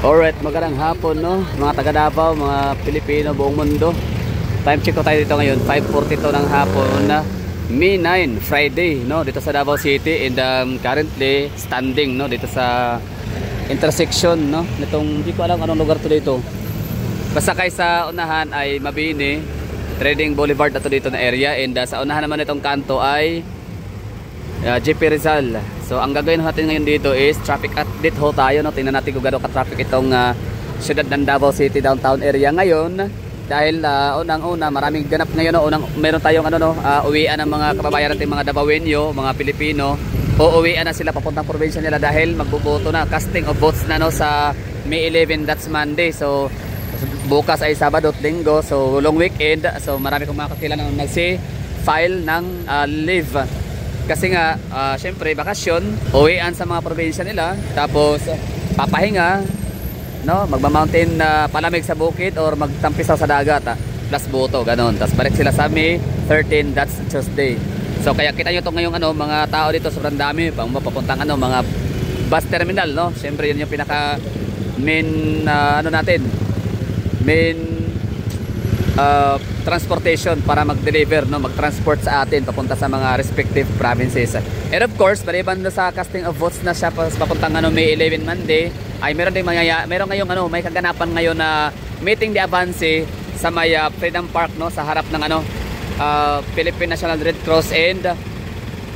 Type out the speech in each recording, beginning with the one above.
Alright, magandang hapon no, mga taga Davao, mga Pilipino, buong mundo. Time check ko tayo dito ngayon, 5:42 ng hapon na May 9, Friday no, dito sa Davao City. And currently standing no, dito sa intersection no, nitong, hindi ko alam anong lugar to dito. Basta kay sa unahan ay Mabini Trading Boulevard na to dito na area. And sa unahan naman itong kanto ay JP Rizal. So ang gagawin natin ngayon dito is traffic update ho tayo no. Tingnan natin kung gaano ka-traffic itong siyudad ng Davao City downtown area ngayon. Dahil unang-una maraming ganap ngayon no. Meron tayong uwian ng mga kababayan natin, mga Davaoenyo, mga Pilipino. Uuwian na sila papuntang probinsya nila dahil magboboto na, casting of votes na no sa May 11, that's Monday. So bukas ay Sabado at Linggo, so long weekend. So marami kong mga kakilala na nagsi-file ng leave. Kasi nga, syempre, bakasyon, uwian sa mga probinsya nila, tapos papahinga, no? Magma-mountain palamig sa bukid or magtampisaw sa dagat, plus boto, ganon. Tapos balik sila sa May 13, that's Tuesday. So kaya kita nyo ito ngayong mga tao dito, sobrang dami, pang mapapuntang mga bus terminal, no? Syempre, yun yung pinaka main, natin, main transportation para mag-deliver no, mag-transport sa atin papunta sa mga respective provinces. And of course, maliban sa casting of votes na siya papuntang May 11 Monday, ay meron ngayong may kaganapan ngayon na meeting de avance sa may Freedom Park no, sa harap ng Philippine National Red Cross and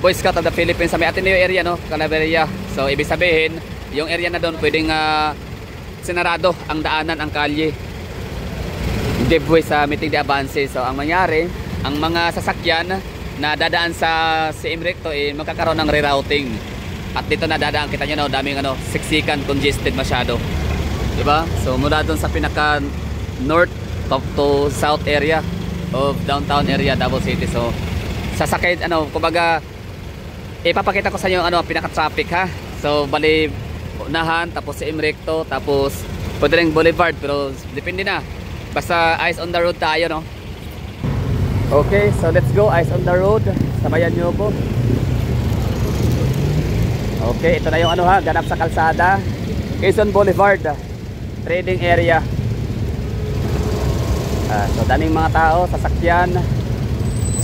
Boy Scout of the Philippines sa may Ateneo area no, Calaveria. So ibig sabihin, yung area na doon pwedeng sinarado ang daanan, ang kalye, give way sa meeting de avance. So ang mangyari, ang mga sasakyan na dadaan sa CM Recto magkakaroon ng rerouting. At dito na dadaan, kita nyo no, daming siksikan, congested masyado, diba? So mula doon sa pinaka north to south area of downtown area Davao City. So sasakay kumbaga ipapakita ko sa inyo pinaka traffic ha. So bali unahan, tapos CM Recto, tapos pwede ring Boulevard, pero depende na. Basta eyes on the road tayo no. Okay, so let's go, eyes on the road. Sabayan nyo po. Okay, ito na yung ganap sa kalsada, Quezon Boulevard trading area. So daming mga tao, sasakyan,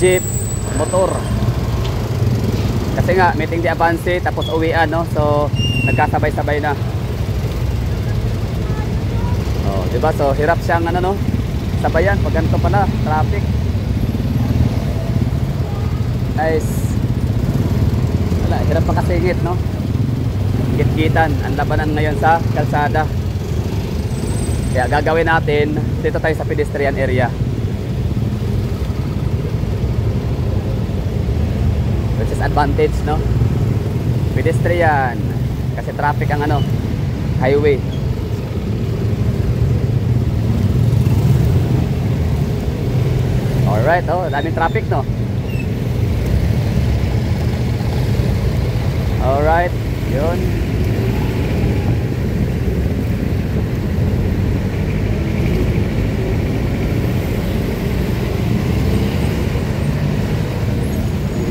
jeep, motor. Kasi nga meeting de avance tapos uwian no. So nagkasabay-sabay na. Diba? So hirap siyang sabayan pag ganito pala traffic. Nice. Wala, hirap makasingit no. Git-gitan ang labanan ngayon sa kalsada. Kaya gagawin natin, dito tayo sa pedestrian area, which is advantage no. Pedestrian kasi traffic ang highway. Alright, daming traffic no. Alright, yun.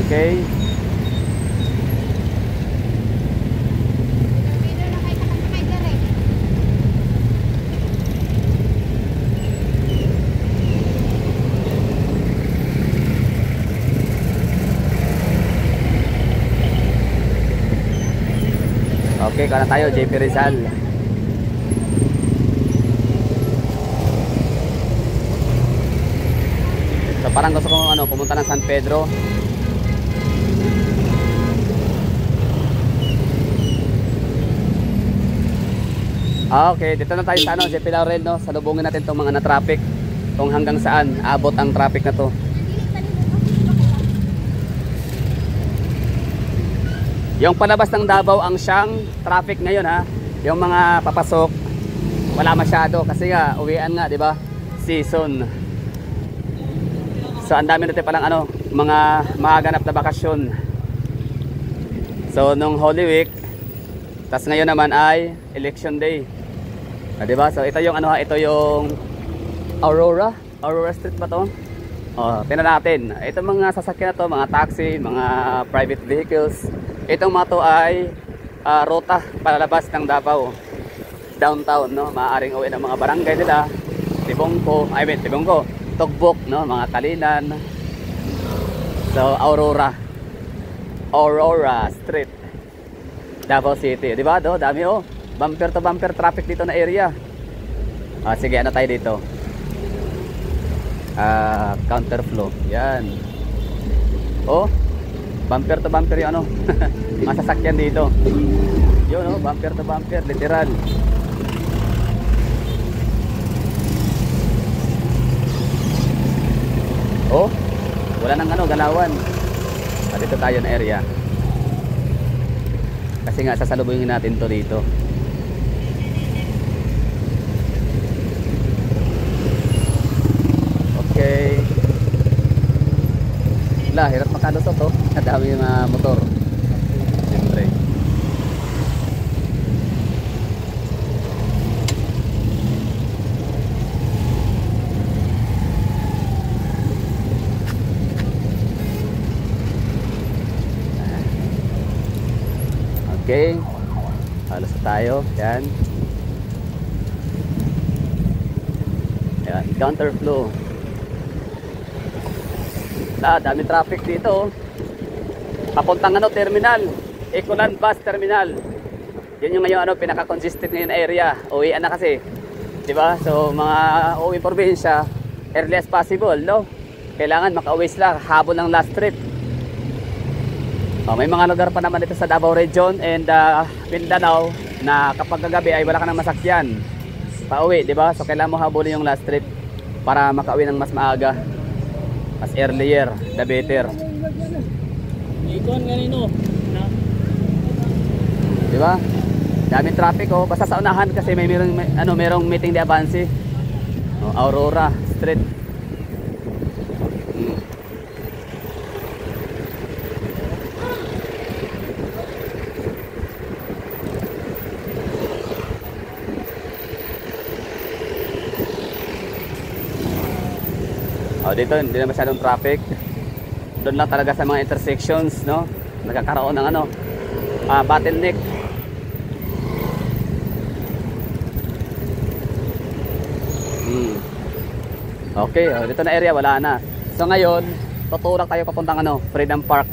Okay. Okay, kana tayo JP Rizal. So parang gusto kong pumunta ng San Pedro. Okay, dito na tayo sa JP Laurel no. Salubungin natin tong mga na-traffic, kung hanggang saan abot ang traffic na to. Yung palabas ng Davao ang siyang traffic ngayon ha. Yung mga papasok wala masyado kasi nga uwian nga, 'di ba? Season. So ang dami natin palang mga magaganap na bakasyon. So nung Holy Week, tas ngayon naman ay Election Day. 'Di ba? So ito yung ito yung Aurora Street ba 'to? Tingnan natin. Itong mga sasakyan na 'to, mga taxi, mga private vehicles. Itong mga to ay ruta palalabas ng Davao. downtown, no? Maaaring uwi ng mga barangay nila, Tibongko, Tugbok, no? Mga Kalinan. So, Aurora Street, Davao City. Di ba? Dami oh. Bumper to bumper traffic dito na area. Sige, ano tayo dito? Counterflow. Yan. Oh, bumper to bumper yung ano. Masasakyan dito. Yun oh, bumper to bumper, literal. Oh, wala nang ano, galawan. Dito tayo na area. Kasi nga sasalubungin natin to dito. Okay. Hirap makalusot to. Kadami yung motor. Siyempre. Okay. Halos tayo. Yan. Yan. Counterflow. Dami traffic dito. Papuntang ano, terminal. Ecoland Bus Terminal. Yun yung ngayon ano, pinaka-consistent ngayon area. Uwian na kasi. Diba? So, mga uwi probinsya, early as possible, no? Kailangan makauwi sila. Habol ng last trip. May mga lugar pa naman dito sa Davao Region and Mindanao na kapag kagabi ay wala ka ng masakyan. Pauwi, diba? So, kailangan mo habulin yung last trip para makauwi ng mas maaga. As earlier, the better. Ikon ganino. Di ba? Daming traffic oh. Basta sa unahan kasi merong meeting de avance. Aurora Street. Dito hindi na masyadong traffic. Doon lang talaga sa mga intersections, no? Nagkakaroon ng ano, bottleneck. Okay, dito na area wala na. So ngayon, tutulak tayo papuntang ano, Freedom Park.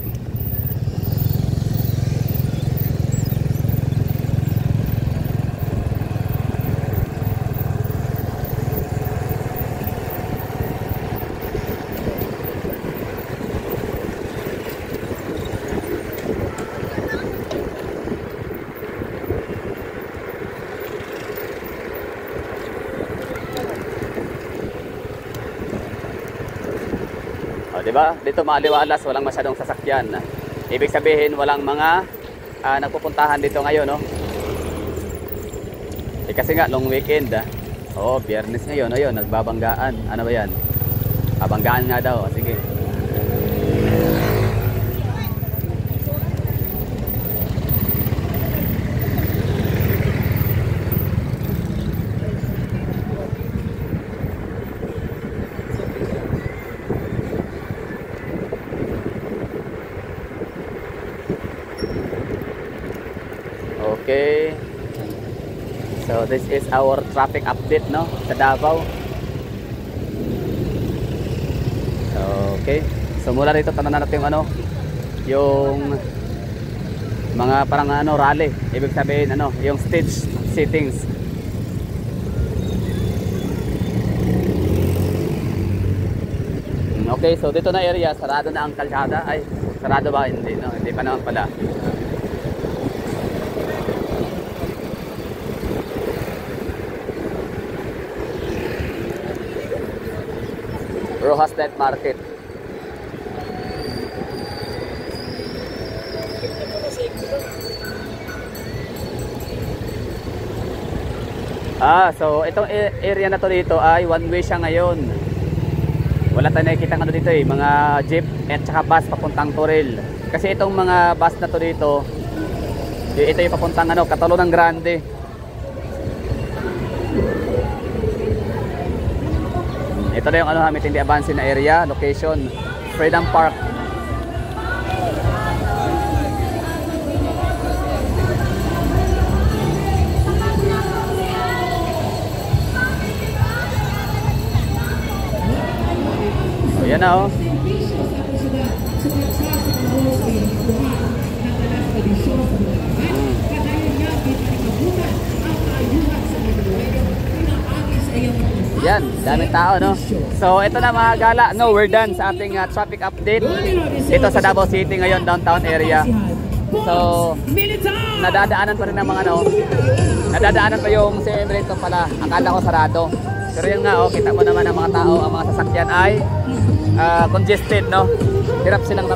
Diba? Dito maaliwalas, walang masyadong sasakyan. Ibig sabihin, walang mga nagpupuntahan dito ngayon, no? Kasi nga, long weekend. Biyernes ngayon, ayun, nagbabanggaan. Ano ba yan? Banggaan nga daw, sige. Okay. So this is our traffic update, no, sa Davao. Okay. So mula rito tanong natin yung mga parang rally. Ibig sabihin yung stage settings. Okay, so dito na area sarado na ang kalsada. Ay, sarado ba? Hindi, no? Hindi pa naman pala. Rojas Night Market. So itong area na to dito ay one way siya ngayon. Wala tayong nakikita dito mga jeep at saka bus papuntang Toril. Kasi itong mga bus na to dito, ito yung papuntang Catalonia Grande. Ito na yung meeting de avance na area, location, Freedom Park. Ayan na oh. Yan, daming tao no. So ito na mga gala, no, we're done sa ating traffic update dito sa Davao City ngayon, downtown area. So nadadaanan pa rin ng mga ano, nadadaanan pa yung CM rito pala. Akala ko sarado. Pero yun nga, oh, kita mo naman ang mga tao, ang mga sasakyan ay congested, no? Hirap silang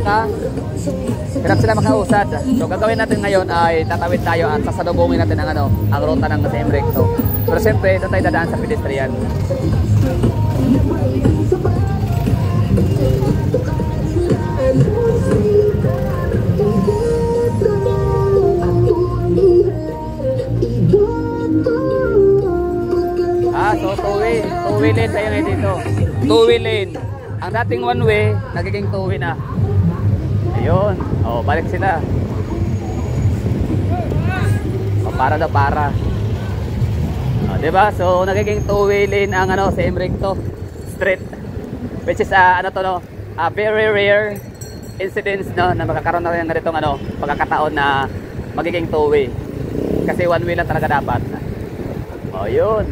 makausad. So gagawin natin ngayon ay tatawid tayo at sasalubungin natin ang ano, ang ruta ng CM recto. Pero siyempre, ito tayo dadaan sa pedestrian. So two-way lane tayo ngayon dito. Two-way lane. Ang dating one-way, nagiging two-way na. Ayun. Oh, balik sila. Oh, para daw, para. Oh, diba? So, nagiging two-way lane ang ano, sa Recto Street. Which is, ano to, no? Very rare incidents, no? Na makakaroon na rin ng ganitong, ano, pagkakataon na magiging two-way. Kasi one-way lang talaga dapat. Oh, yun.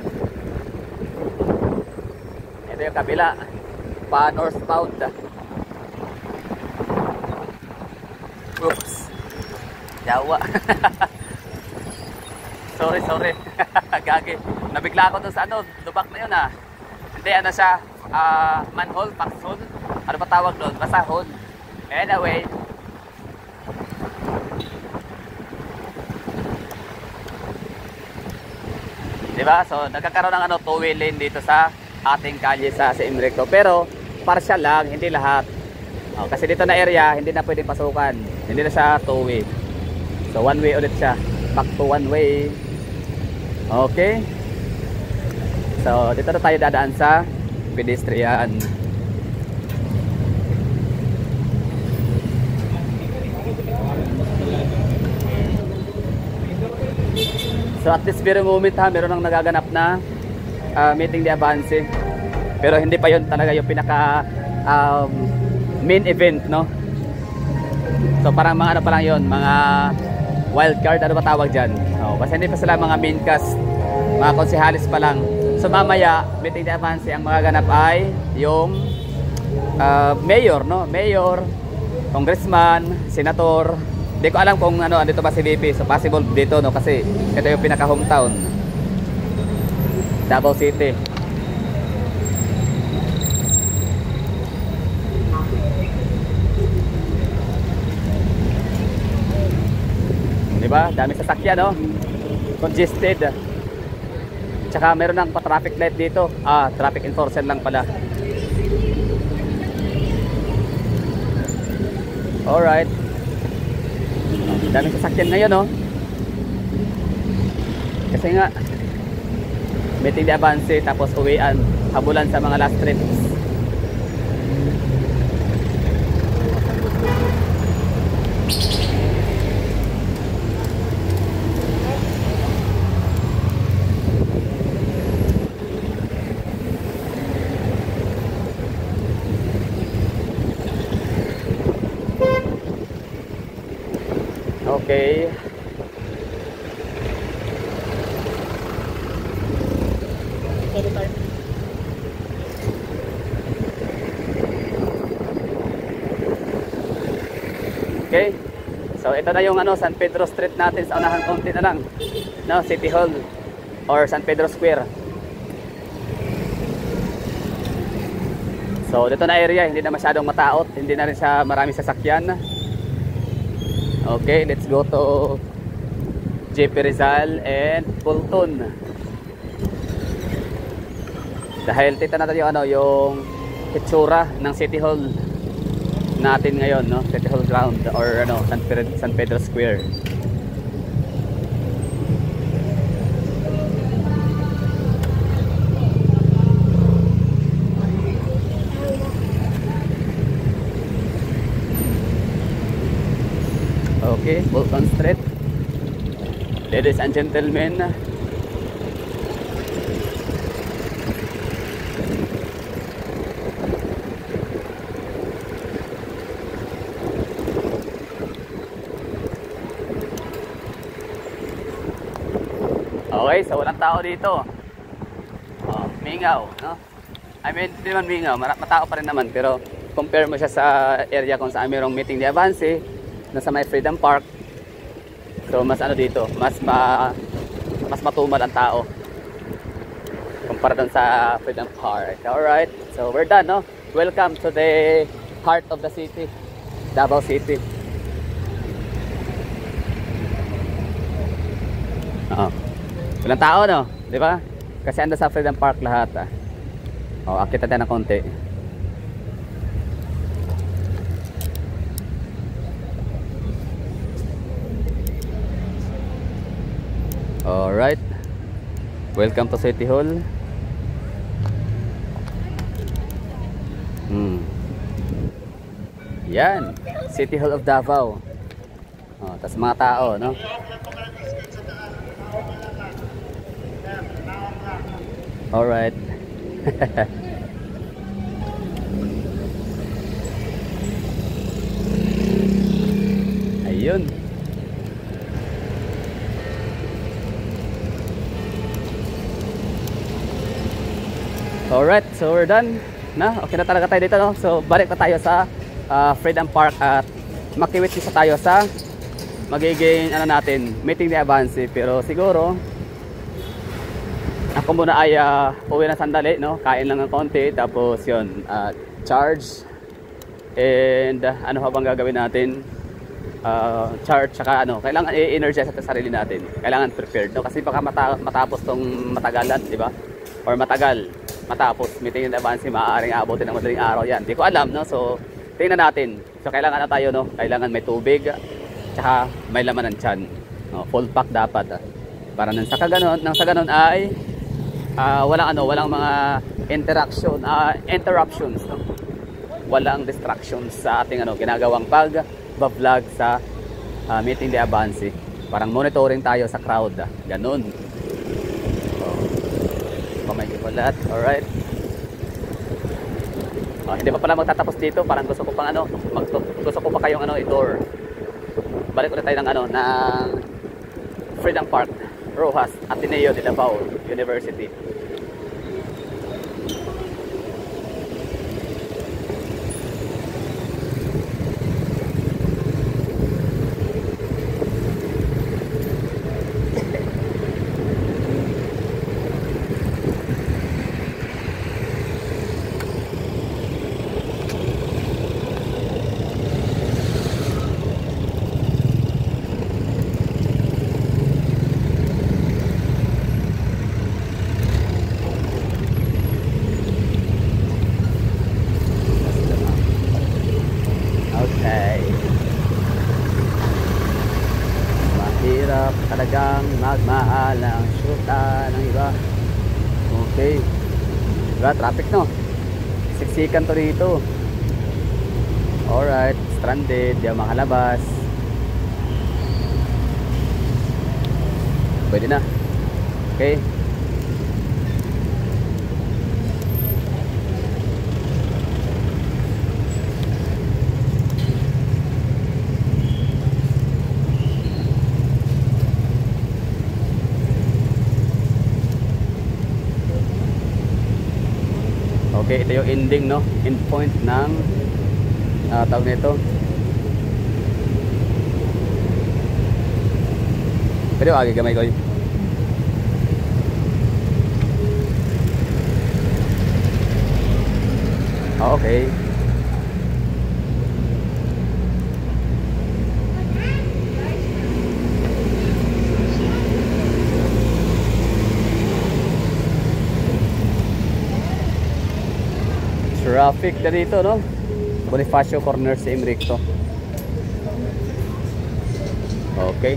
Ito yung kabila. Pa northbound. Oops. Jawa. Sorry. Gagi. Nabigla ako dun sa ano, lubak na yun ah. Hindi, ano siya, manhole, foxhole. Ano ba tawag doon? Basta hole. Anyway. Diba? So, nagkakaroon ng ano, two-way lane dito sa ating kalye sa CM Recto. Pero, partial lang, hindi lahat. Oh, kasi dito na area, hindi na pwedeng pasukan. Hindi na siya two-way. So, one-way ulit siya. Back to one-way. Okay. So, dito na tayo dadaan sa pedestrian. So, at this very moment ha, meron nang nagaganap na meeting de avance. Pero hindi pa yun talaga yung pinaka main event, no? So parang mga ano pa lang yun, mga wild card, ano ba tawag dyan? Oh, basta hindi pa sila mga main cast, mga konsehalis pa lang. So mamaya, meeting de avance, ang mga ganap ay yung mayor, no? Mayor, congressman, senator. Hindi ko alam kung ano, dito ba si VP. So possible dito, no? Kasi ito yung pinaka hometown, Davao City. Diba? Dami sasakyan, no? Congested. Tsaka meron ng pa-traffic light dito. Traffic enforcer lang pala. Alright. Dami sasakyan ngayon, no? Kasi nga meeting de avance, tapos uwian, habulan sa mga last trips. Okay. Okay. So ito na yung ano, San Pedro Street natin, sa unahan konti na lang. No, City Hall or San Pedro Square. So dito na area, hindi na masyadong mataot, hindi na rin siya maraming sasakyan. Okay, let's go to JP Rizal and Fulton. Dahil tita natin yung ano, yung itsura ng City Hall natin ngayon, no? City Hall ground or ano, San Pedro Square. Okay, Fulton Street. Ladies and gentlemen, Okay, so walang tao dito. Oh, mingaw, no? I mean, hindi naman mingaw, matao pa rin naman, pero compare mo siya sa area kung saan mayroong meeting ni Avance, nasa may Freedom Park. So mas ano dito, mas matumal ang tao kumpara doon sa Freedom Park. Alright, so we're done, no? Welcome to the heart of the city, Davao City. Walang tao, no? Di ba? Kasi ando sa Freedom Park lahat, ah. Akit natin ng konti. Alright. Welcome to City Hall. Yan. City Hall of Davao. Tas mga tao, no? Alright. Ayun. Alright, so we're done na. Okay na talaga tayo dito, no? So balik na tayo sa Freedom Park at makiwitness na tayo sa magiging ano natin, meeting ni Avance. Pero siguro ako muna ay uwi na sandali, no? Kain lang ng konti, tapos yun, charge. And ano pa bang gagawin natin? Charge, saka ano, kailangan i-energize sa sarili natin. Kailangan prepared, no? Kasi baka matapos tong matagalan, di ba? Or matapos meeting ni Avance, maaaring abutin ng madaling araw yan. Di ko alam, no? So tingnan natin. So kailangan na tayo, no? Kailangan may tubig, tsaka may laman ng tiyan, no? Full pack dapat, para nang sa ganon ay walang mga interruptions, no? Walang distractions sa ating ginagawang pag-vlog sa meeting ni Avance. Parang monitoring tayo sa crowd, ganon. Pamay ko lahat. Alright. Hindi pa pala magtatapos dito, parang gusto ko pang gusto ko pa kayong i-tour. Balik ulit tayo ng Freedom Park, Rojas, Ateneo de Davao University. Talagang magmahal ang syuta ng iba. Okay. Diba? Traffic, no? Siksikan to dito. Alright. Stranded. Di ako makalabas. Pwede na. Okay. Okay, ito yung ending, no? End point ng tawag nito. Pwede wagi gamay ko. Okay. Traffic na dito, no? Bonifacio corner sa Imricto. Okay.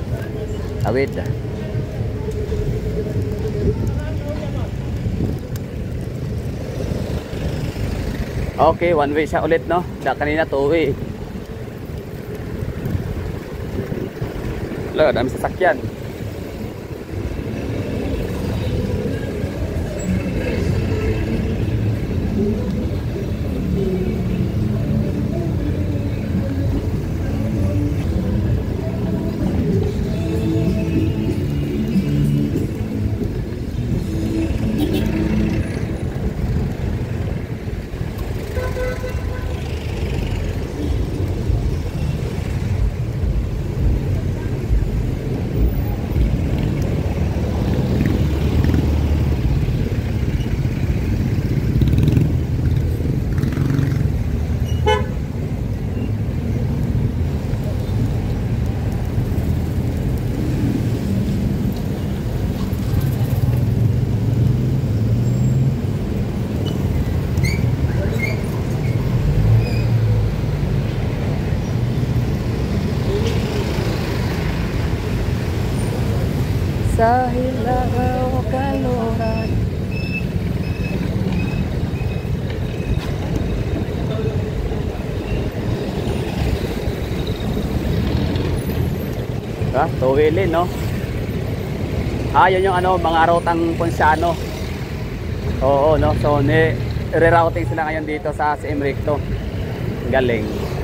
Awid. Okay, one way siya ulit, no? Kanina two way. Wala, dami sasakyan. Tuwilin, no? Yun yung ano, mga rutang Ponciano. Oo, no? So, rerouting sila ngayon dito sa CM Recto. Galing.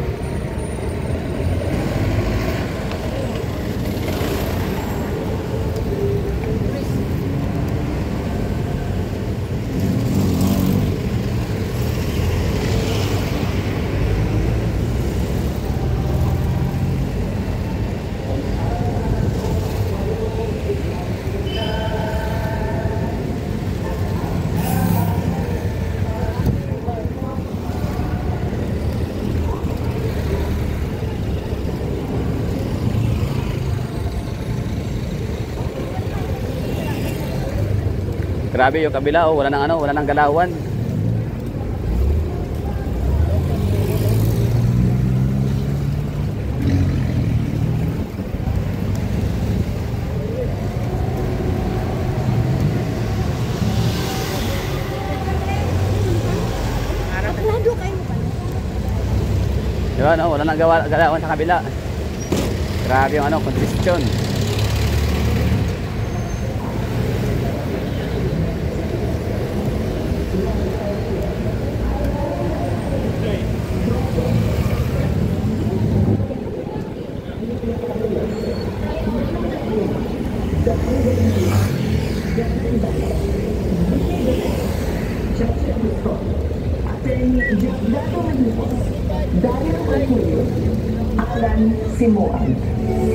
Grabe yung kabila, oh, wala nang ano, wala nang galawan. Diba, no? Wala nang galawan sa kabila. Grabe yung ano, congestion.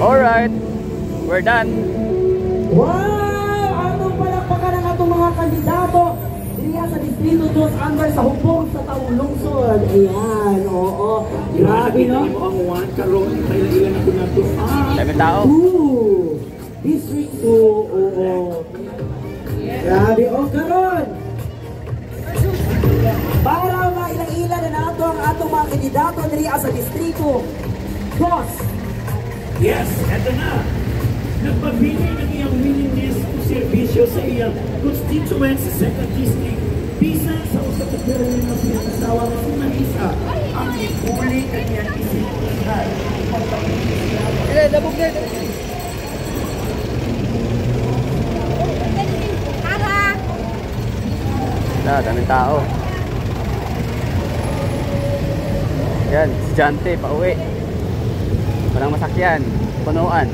Alright, we're done. Wow! Anong palakpakan ng atong mga kandidato diya sa Distrito 2 under sa hubog sa Taong Lungsod. Ayan, oo. Grabe, no? Ang one karon kaya ilan ako na to. Daming tao. District 2, oo. Grabe, karon. Para mailang-ilan na nato ang atong mga kandidato diya sa Distrito 2. Yes, eto na. Nagpabigay ng iyang willingness o serbisyo sa iyang constituency second district. Bisan sa usap at pero ng mga asawa ng si Marisa ang ipuli kanyang isip-isip. Dabog na. Daming tao. Yan, estudyante, pauwi. Walang masakyan, punuan.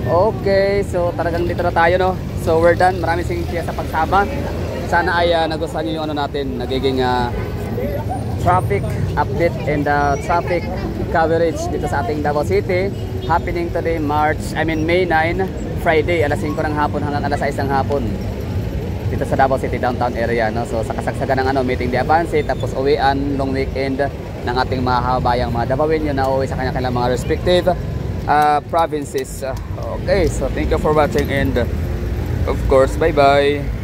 Okay, so talagang dito na tayo, no? So we're done. Maraming salamat sa pagsama. Sana ay nagustuhan niyo yung ano natin, nagiging traffic update and traffic coverage dito sa ating Davao City. Happening today May 9, Friday, alas 5 ng hapon hanggang alas 6 ng hapon. Dito sa Davao City downtown area, no? So sa kasagsagan ng meeting de avance, tapos uwian, long weekend ng ating mga kababayang mga Davaoenyo na uuwi sa kanya-kanyang mga respective provinces. Okay, so thank you for watching and of course, bye-bye.